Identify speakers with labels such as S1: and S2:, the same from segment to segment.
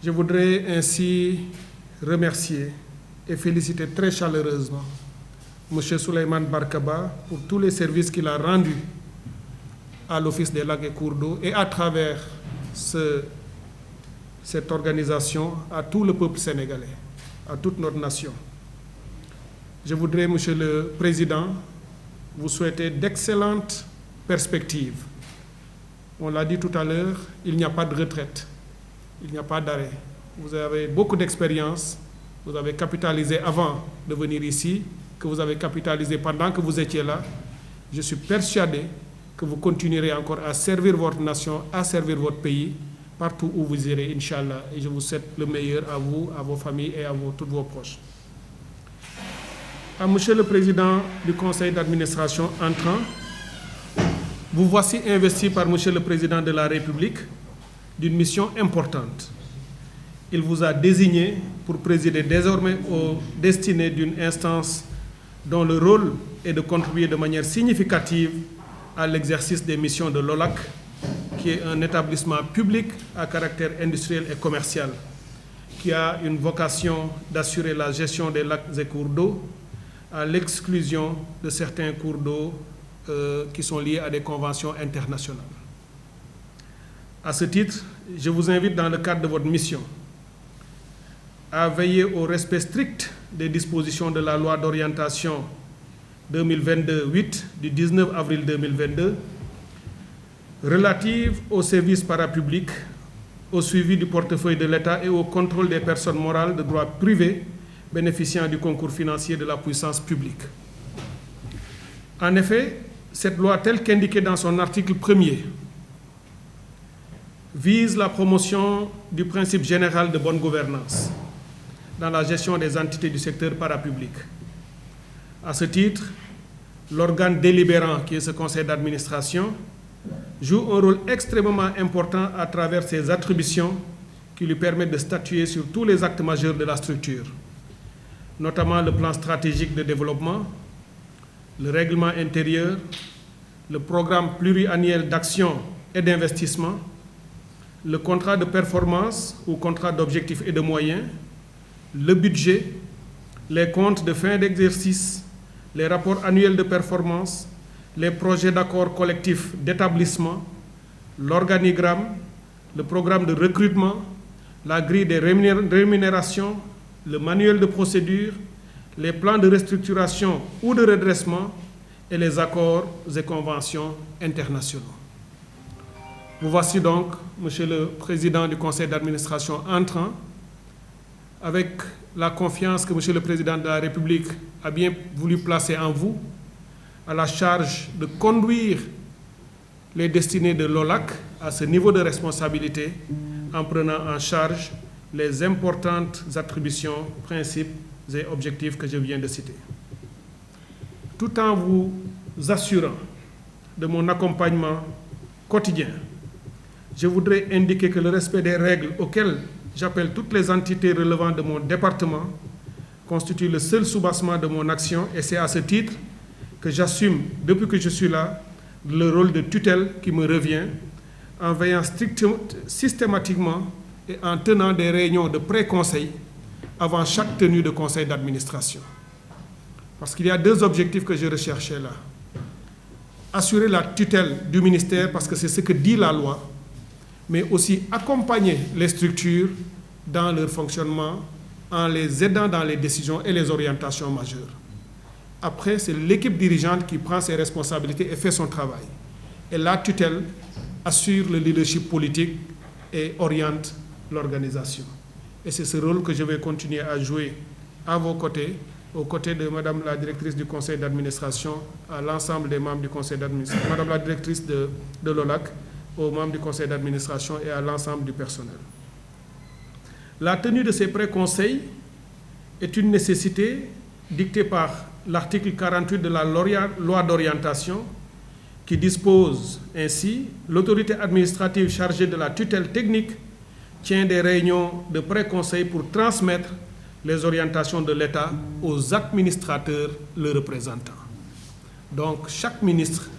S1: Je voudrais ainsi remercier et féliciter très chaleureusement M. Souleymane Barkaba pour tous les services qu'il a rendus à l'Office des lacs et cours d'eau et à travers cette organisation à tout le peuple sénégalais, à toute notre nation. Je voudrais, Monsieur le Président, vous souhaiter d'excellentes perspectives. On l'a dit tout à l'heure, il n'y a pas de retraite, il n'y a pas d'arrêt. Vous avez beaucoup d'expérience, vous avez capitalisé avant de venir ici, que vous avez capitalisé pendant que vous étiez là. Je suis persuadé que vous continuerez encore à servir votre nation, à servir votre pays, partout où vous irez, Inch'Allah. Et je vous souhaite le meilleur à vous, à vos familles et à tous vos proches. À Monsieur le Président du Conseil d'administration entrant, vous voici investi par Monsieur le Président de la République d'une mission importante. Il vous a désigné pour présider désormais aux destinées d'une instance dont le rôle est de contribuer de manière significative à l'exercice des missions de l'OLAC, qui est un établissement public à caractère industriel et commercial, qui a une vocation d'assurer la gestion des lacs et cours d'eau, à l'exclusion de certains cours d'eau qui sont liés à des conventions internationales. À ce titre, je vous invite dans le cadre de votre mission à veiller au respect strict des dispositions de la loi d'orientation 2022-8 du 19 avril 2022 relative aux services parapublics, au suivi du portefeuille de l'État et au contrôle des personnes morales de droit privé bénéficiant du concours financier de la puissance publique. En effet, cette loi, telle qu'indiquée dans son article 1er, vise la promotion du principe général de bonne gouvernance dans la gestion des entités du secteur parapublic. À ce titre, l'organe délibérant, qui est ce conseil d'administration, joue un rôle extrêmement important à travers ses attributions qui lui permettent de statuer sur tous les actes majeurs de la structure, notamment le plan stratégique de développement, le règlement intérieur, le programme pluriannuel d'action et d'investissement, le contrat de performance ou contrat d'objectifs et de moyens, le budget, les comptes de fin d'exercice, les rapports annuels de performance, les projets d'accords collectifs d'établissement, l'organigramme, le programme de recrutement, la grille des rémunérations, le manuel de procédure, les plans de restructuration ou de redressement et les accords et conventions internationaux. Vous voici donc, Monsieur le Président du Conseil d'administration entrant, avec la confiance que Monsieur le Président de la République a bien voulu placer en vous, à la charge de conduire les destinées de l'OLAC à ce niveau de responsabilité en prenant en charge les importantes attributions, principes et objectifs que je viens de citer. Tout en vous assurant de mon accompagnement quotidien, je voudrais indiquer que le respect des règles auxquelles j'appelle toutes les entités relevant de mon département constitue le seul soubassement de mon action et c'est à ce titre que j'assume, depuis que je suis là, le rôle de tutelle qui me revient en veillant systématiquement et en tenant des réunions de pré-conseil avant chaque tenue de conseil d'administration. Parce qu'il y a deux objectifs que je recherchais là. Assurer la tutelle du ministère, parce que c'est ce que dit la loi, mais aussi accompagner les structures dans leur fonctionnement en les aidant dans les décisions et les orientations majeures. Après, c'est l'équipe dirigeante qui prend ses responsabilités et fait son travail. Et la tutelle assure le leadership politique et oriente l'organisation. Et c'est ce rôle que je vais continuer à jouer à vos côtés, aux côtés de Madame la directrice du conseil d'administration, à l'ensemble des membres du conseil d'administration, Madame la directrice de l'OLAC, aux membres du conseil d'administration et à l'ensemble du personnel. La tenue de ces pré-conseils est une nécessité dictée par l'article 48 de la loi d'orientation qui dispose ainsi « L'autorité administrative chargée de la tutelle technique tient des réunions de pré-conseil pour transmettre les orientations de l'État aux administrateurs le représentant. » Donc, chaque ministre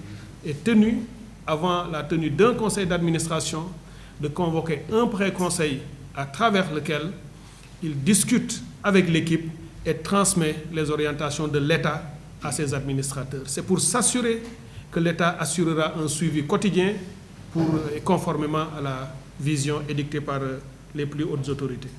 S1: est tenu, avant la tenue d'un conseil d'administration, de convoquer un pré-conseil à travers lequel il discute avec l'équipe et transmet les orientations de l'État à ses administrateurs. C'est pour s'assurer que l'État assurera un suivi quotidien conformément à la vision édictée par les plus hautes autorités.